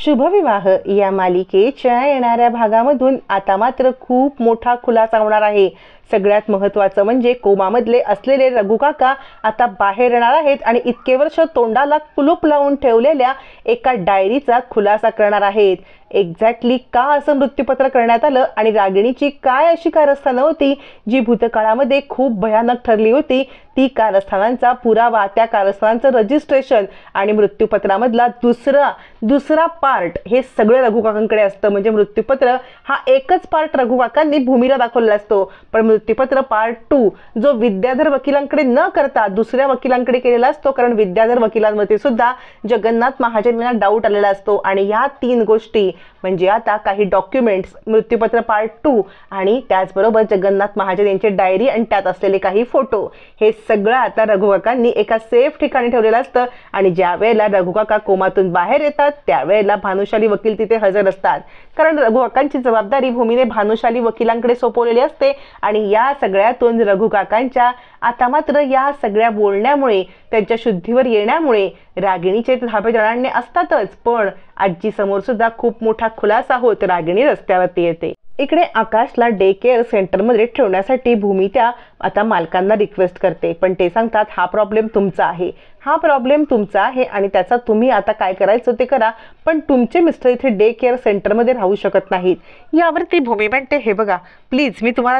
शुभविवाह या मालिकेच्या येणाऱ्या भागामधून आता मात्र खूप मोठा खुलासा होणार आहे। सगळ्यात महत्त्वाचं म्हणजे कोमामधले असलेले रघु काका आता बाहेर येणार आहेत आणि इतके वर्ष तोंडाला कुलूप लावून ठेवलेल्या एका डायरीचा खुलासा करणार आहेत। एक्झॅक्टली का असं मृत्यूपत्र करण्यात आलं आणि रागिणीची काय अशी कारस्थानं होती जी भूतकाळामध्ये खूप भयानक ठरली होती, ती कारस्थानांचा पुरावा, त्या कारस्थानांचं रजिस्ट्रेशन आणि मृत्यूपत्रामधला दुसरा पार्ट हे सगळं रघु काकांकडे असतं। म्हणजे मृत्यूपत्र हा एकच पार्ट रघु काकांनी भूमीला दाखवलेला असतो, पण मृत्यूपत्र पार्ट 2 जो विद्याधर वकिलांकडे न करता दुसऱ्या वकिलांकडे केलेला असतो, कारण विद्याधर वकिलांमध्ये सुद्धा जगन्नाथ महाजन यांना डाऊट आलेला असतो। आणि या 3 गोष्टी म्हणजे आता काही डॉक्युमेंट्स, मृत्यूपत्र पार्ट 2 आणि त्याचबरोबर जगन्नाथ महाजन यांची डायरी आणि त्यात असलेले काही फोटो, हे सगळं आता रघु काकांनी एका सेफ ठिकाणी ठेवलेलं असतं। आणि ज्या वेळेला रघु काका कोमातून बाहेर येतात त्यावेळेला भानुशाली वकील तिथे हजर असतात, कारण रघु काकांची जबाबदारी भूमीने भानुशाली वकिलांकडे सोपवलेली असते। आणि या सगळ्यातून रघु काकांच्या आता मात्र या सगळ्या बोलण्यामुळे, त्यांच्या शुद्धीवर येण्यामुळे रागिणीचे धाबे जणांनी असतातच, पण आजी समोर सुद्धा खूप मोठा खुलासा होत रागिणी रस्त्यावरती येते। इकडे आकाशला डे केअर सेंटरमध्ये ठेवण्यासाठी भूमी त्या आता मालकांना रिक्वेस्ट करते, पण ते सांगतात हा प्रॉब्लेम तुमचा आहे, हा प्रॉब्लेम तुमचा आहे आणि त्याचा तुम्ही आता काय करायचं ते करा, पण तुमचे मिस्टर इथे डे केअर सेंटरमध्ये राहू शकत नाहीत। यावरती भूमी म्हणते, हे बघा प्लीज मी तुम्हाला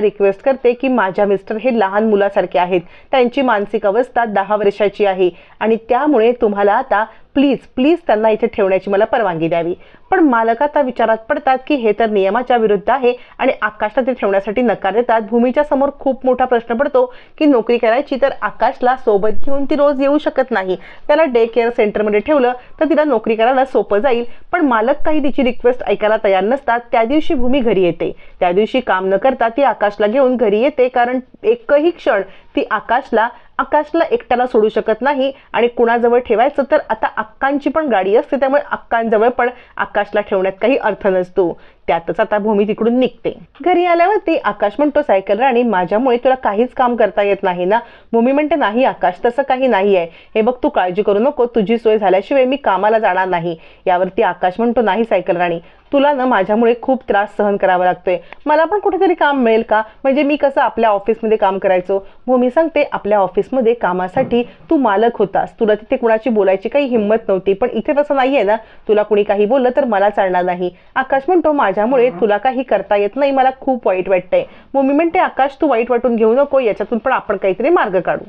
रिक्वेस्ट करते की माझ्या मिस्टर हे लहान मुलासारखे आहेत, त्यांची मानसिक अवस्था 10 वर्षाची आहे आणि त्यामुळे तुम्हाला आता प्लीज त्यांना इथे ठेवण्याची मला परवानगी द्यावी। पण मालक आता विचारात पडतात की हे तर नियमाच्या विरुद्ध आहे आणि आकाशला ते ठेवण्यासाठी नकार देतात। भूमीच्या समोर खूप मोठा प्रश्न पडतो की नोकरी करायची तर आकाशला सोबत घेऊन ती रोज येऊ शकत नाही, त्याला डे केअर सेंटरमध्ये ठेवलं तर तिला नोकरी करायला सोपं जाईल। पण मालक काही तिची रिक्वेस्ट ऐकायला तयार नसतात। त्या दिवशी भूमी घरी येते, त्या दिवशी काम न करता ती आकाशला घेऊन घरी येते, कारण एकही क्षण ती आकाशला एकट्याला सोडू शकत नाही आणि कुणाजवळ ठेवायचं तर आता अक्कांची पण गाडी असते, त्यामुळे अक्कांजवळ पण आकाशला ठेवण्यात काही अर्थ नसतो। त्यातच आता भूमी तिकडून निघते। घरी आल्यावरती आकाश म्हणतो, सायकल राणी माझ्यामुळे तुला काहीच काम करता येत नाही ना? भूमी म्हणते, नाही आकाश तसं काही नाही आहे, हे बघ तू काळजी करू नको, तुझी सोय झाल्याशिवाय मी कामाला जाणार नाही। यावरती आकाश म्हणतो, नाही सायकल राणी तुला ना माझ्यामुळे खूप त्रास सहन करावा लागतोय, मला पण कुठेतरी काम मिळेल का? म्हणजे मी कसं आपल्या ऑफिसमध्ये काम करायचो। भूमी सांगते, आपल्या ऑफिसमध्ये कामासाठी तू मालक होतास, तुला तिथे कुणाची बोलायची काही हिंमत नव्हती, पण इथे तसं नाहीये ना, तुला कुणी काही बोललं तर मला चालणार नाही। आकाश म्हणतो, माझ्यामुळे तुला काही करता येत नाही, मला खूप वाईट वाटतंय। भूमी म्हणते, आकाश तू वाईट वाटून घेऊ नको, याच्यातून पण आपण काहीतरी मार्ग काढू।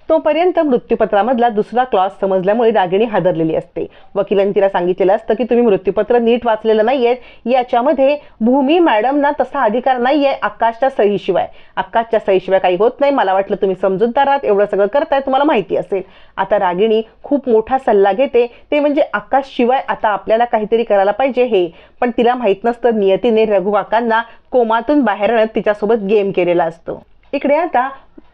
तोपर्यंत मृत्यूपत्रामधला दुसरा क्लॉज समजल्यामुळे रागिणी हादरलेली असते। वकिलांनी तिला सांगितलेलं असतं की तुम्ही मृत्यूपत्र नीट वाचलेलं नाहीये, याच्यामध्ये भूमी मॅडमना तसा अधिकार नाहीये आकाशच्या सहीशिवाय, काही होत नाही, मला वाटलं तुम्ही समजूतदार आहात, एवढं सगळं करताय, तुम्हाला माहिती असेल। आता रागिणी खूप मोठा सल्ला घेते, ते म्हणजे आकाश शिवाय आता आपल्याला काहीतरी करायला पाहिजे हे, पण तिला माहित नसतं नियतीने रघु काकांना कोमातून बाहेर आणत तिच्यासोबत गेम केलेला असतो। इकडे आता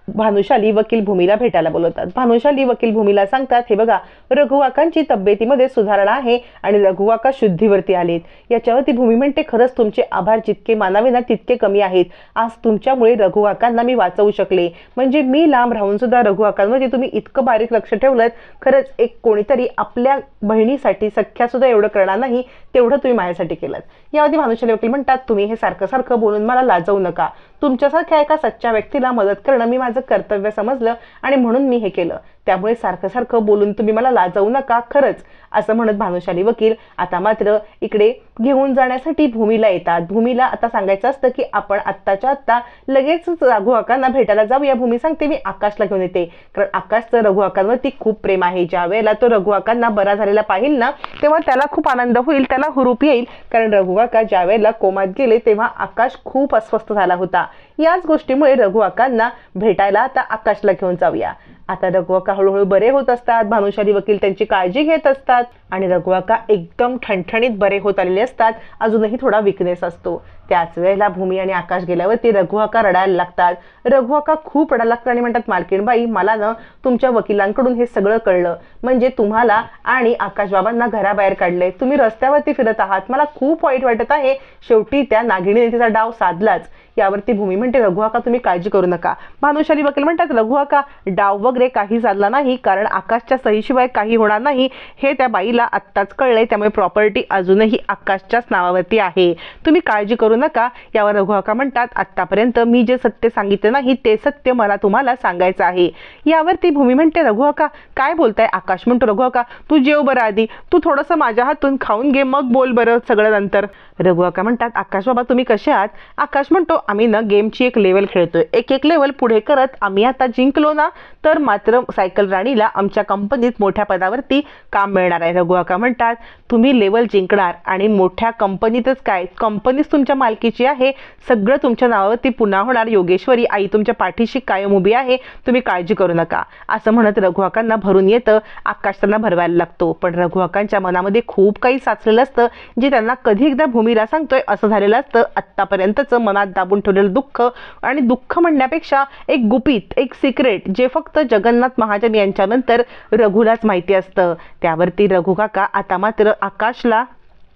भानुशाली वकील भूमीला भेटायला बोलवतात। भानुशाली वकील भूमीला सांगतात, हे बघा रघु काकांची तब्येतीमध्ये सुधारणा आहे आणि रघु काका शुद्धीवरती आलेत। याच्यावरती भूमी म्हणते, खरंच तुमचे आभार जितके मानावे ना तितके कमी आहेत, आज तुमच्यामुळे रघु काकांना मी वाचवू शकले, म्हणजे मी लांब राहून सुद्धा रघु काकांमध्ये तुम्ही इतकं बारीक लक्ष ठेवलं, खरंच एक कोणीतरी आपल्या बहिणीसाठी सख्या सुद्धा एवढं करणार नाही तेवढं तुम्ही माझ्यासाठी केलं। यावरती भानुशाली वकील म्हणतात, तुम्ही हे सारखं बोलून मला लाजवू नका, तुमच्यासारख्या एका सच्च्या व्यक्तीला मदत करणं मी माझं कर्तव्य समजलं आणि म्हणून मी हे केलं, त्यामुळे सारखं बोलून तुम्ही मला लाजवू नका खरंच, असं म्हणत भानुशाली वकील आता मात्र इकडे घेऊन जाण्यासाठी भूमीला येतात। भूमीला आता सांगायचं असतं की आपण आत्ताच्या आत्ता लगेच रघु काकांना भेटायला जाऊया। भूमी सांगते, मी आकाशला घेऊन येते, कारण आकाशचं रघु काकांवरती खूप प्रेम आहे। ज्या वेळेला तो रघु काकांना बरा झालेला पाहिल ना तेव्हा त्याला खूप आनंद होईल, त्याला हुरूप येईल, कारण रघु काका ज्या वेळेला कोमात गेले तेव्हा आकाश खूप अस्वस्थ झाला होता। याच गोष्टीमुळे रघु काकांना भेटायला आता आकाशला घेऊन जाऊया। आता रघु काका हळूहळू बरे होत असतात, भानुशाली वकील त्यांची काळजी घेत असतात आणि रघु काका एकदम ठणठणीत बरे होत आलेले असतात, अजूनही थोडा विकनेस असतो। त्याच वेळेला भूमी आणि आकाश गेल्यावरती रघु काका रडायला लागतात। रघु काका खूप रडायला लागतात आणि म्हणतात, मालकीणबाई मला ना तुमच्या वकिलांकडून हे सगळं कळलं, म्हणजे तुम्हाला आणि आकाश बाबांना घराबाहेर काढले, तुम्ही रस्त्यावरती फिरत आहात, मला खूप वाईट वाटत आहे, शेवटी त्या नागिणीने तिचा डाव साधलाच। यावरती भूमी म्हणते रघु काका तुम्ही काळजी करू नका. भानुशाली वकील म्हणतात रघु काका डाव वगैरे काही चालला नाही, कारण आकाशच्या सहीशिवाय काही होणार नाही हे त्या बाईला आत्ताच कळलंय, त्यामुळे प्रॉपर्टी अजूनही आकाशच्याच नावावरती आहे, तुम्ही काळजी करू नका. यावर रघु काका म्हणतात आतापर्यंत मी जे सत्य सांगितलं नाही ते सत्य मला तुम्हाला सांगायचं आहे. यावरती भूमी म्हणते रघु काका काय बोलताय. आकाश म्हणतो रघु काका तू जेव बरं आधी, तू थोडंसं माझ्या हातून खाऊन घे मग बोल बरं सगळं नंतर. रघु काका म्हणतात आकाश बाबा तुम्ही कसे आहात. आकाश म्हणतो आम्ही ना गेमची एक लेवल खेळतोय, एक लेवल पुढे करत आम्ही आता जिंकलो ना तर मात्र सायकल राणीला आमच्या कंपनीत मोठ्या पदावरती काम मिळणार आहे. रघु काका म्हणतात तुम्ही लेवल जिंकणार आणि मोठ्या कंपनीतच काय, कंपनीच तुमच्या मालकीची आहे, सगळं तुमच्या नावावरती पुन्हा होणार, योगेश्वरी आई तुमच्या पाठीशी कायम उभी आहे, तुम्ही काळजी करू नका. असं म्हणत रघु काकांना भरून येतं. आकाश त्यांना भरवायला लागतो, पण रघु काकांच्या मनामध्ये खूप काही साचलेलं असतं जे त्यांना कधी एकदा भूमीला सांगतोय असं झालेलं असतं. आत्तापर्यंतचं मनात दाबून ठेवलेलं दुःख, आणि दुःख म्हणण्यापेक्षा एक गुपित, एक सिक्रेट जे फक्त जगन्नाथ महाजन यांच्यानंतर रघुलाच माहिती असतं. त्यावरती रघु काका आता मात्र आकाशला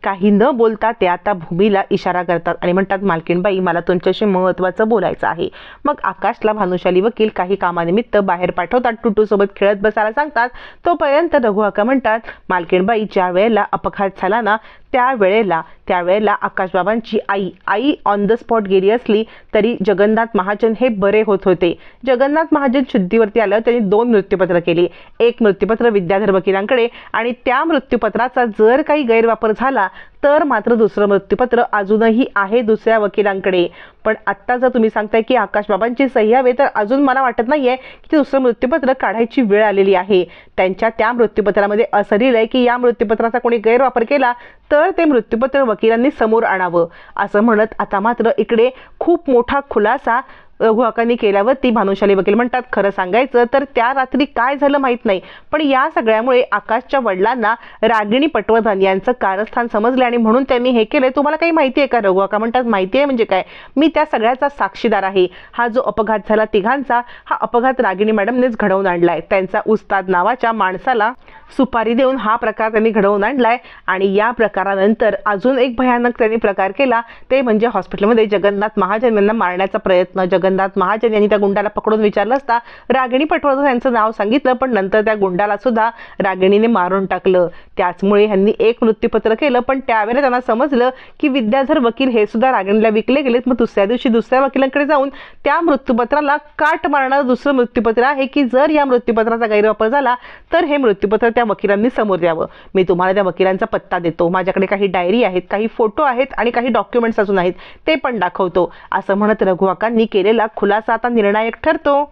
काही न बोलता ते आता भूमीला इशारा करतात आणि म्हणतात मालकीणबाई मला तुमच्याशी महत्त्वाचं बोलायचं आहे. मग आकाशला भानुशाली वकील काही कामानिमित्त बाहेर पाठवतात, टुटू सोबत खेळत बसायला सांगतात. तोपर्यंत रघु काका म्हणतात मालकीणबाई ज्या वेळेला अपघात झाला ना त्यावेळेला आकाशबाबांची आई ऑन द स्पॉट गेली असली तरी जगन्नाथ महाजन हे बरे होत होते. जगन्नाथ महाजन शुद्धीवरती आल्यावर त्यांनी 2 मृत्यूपत्र केली, एक मृत्यूपत्र विद्याधर वकिलांकडे आणि त्या मृत्यूपत्राचा जर काही गैरवापर झाला तर मात्र दुसरं मृत्यूपत्र अजूनही आहे दुसऱ्या वकिलांकडे. पण आत्ता जर तुम्ही सांगताय की आकाशबाबांची सही हवी तर अजून मला वाटत नाहीये की दुसरं मृत्यूपत्र काढायची वेळ आलेली आहे. त्यांच्या त्या मृत्यूपत्रामध्ये असं लिहिलंय की या मृत्यूपत्राचा कोणी गैरवापर केला तर ते मृत्यूपत्र वकिलांनी समोर आणावं. असं म्हणत आता मात्र इकडे खूप मोठा खुलासा रघु काकांनी केल्यावरती भानुशाली वकील म्हणतात खरं सांगायचं तर त्या रात्री काय झालं माहित नाही, पण या सगळ्यामुळे आकाशच्या वडिलांना रागिणी पटवर्धन यांचं कारस्थान समजले आणि म्हणून त्यांनी हे केले. तुम्हाला काही माहिती आहे का. रघु काका म्हणतात माहिती आहे म्हणजे काय, मी त्या सगळ्याचा साक्षीदार आहे. हा जो अपघात झाला तिघांचा, हा अपघात रागिणी मॅडमनेच घडवून आणलाय. त्यांचा उस्ताद नावाच्या माणसाला सुपारी देऊन हा प्रकार त्यांनी घडवून आणलाय. आणि या प्रकारानंतर अजून एक भयानक त्यांनी प्रकार केला, ते म्हणजे हॉस्पिटलमध्ये जगन्नाथ महाजन यांना मारण्याचा प्रयत्न. जगन्नाथ महाजन यांनी त्या गुंडाला पकडून विचारलं असता रागिणी पटवर्धन यांचं नाव सांगितलं, पण नंतर त्या गुंडाला सुद्धा रागिणीने मारून टाकलं. त्याचमुळे यांनी एक मृत्यूपत्र केलं, पण त्यावेळेला त्यांना समजलं की विद्याधर वकील हे सुद्धा रागिणीला विकले गेलेत. मग दुसऱ्या दिवशी दुसऱ्या वकिलांकडे जाऊन त्या मृत्यूपत्राला काट मारणारं दुसरं मृत्यूपत्र आहे की जर या मृत्यूपत्राचा गैरवापर झाला तर हे मृत्यूपत्र त्या वकिलांनी समोर द्यावं. मी तुम्हाला त्या वकिलांचा पत्ता देतो, माझ्याकडे काही डायरी आहेत, काही फोटो आहेत आणि काही डॉक्युमेंट्स अजून आहेत, ते पण दाखवतो. असं म्हणत रघु काकांनी केलेला खुलासा आता निर्णायक ठरतो.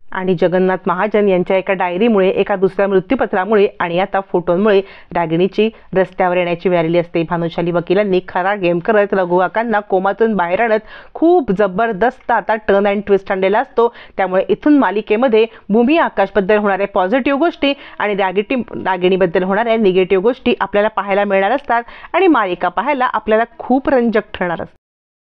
आणि जगन्नाथ महाजन यांच्या एका डायरीमुळे, एका दुसऱ्या मृत्यूपत्रामुळे आणि आता फोटोंमुळे रागिणीची रस्त्यावर येण्याची वेळ आलेली असते. भानुशाली वकिलांनी खरा गेम करत रघु काकांना कोमातून बाहेर आणत खूप जबरदस्त आता टर्न अँड ट्विस्ट आणलेला असतो. त्यामुळे इथून मालिकेमध्ये भूमी आकाशबद्दल होणाऱ्या पॉझिटिव्ह गोष्टी आणि रागिणीबद्दल होणाऱ्या निगेटिव्ह गोष्टी आपल्याला पाहायला मिळणार असतात आणि मालिका पाहायला आपल्याला खूप रंजक ठरणार असतात.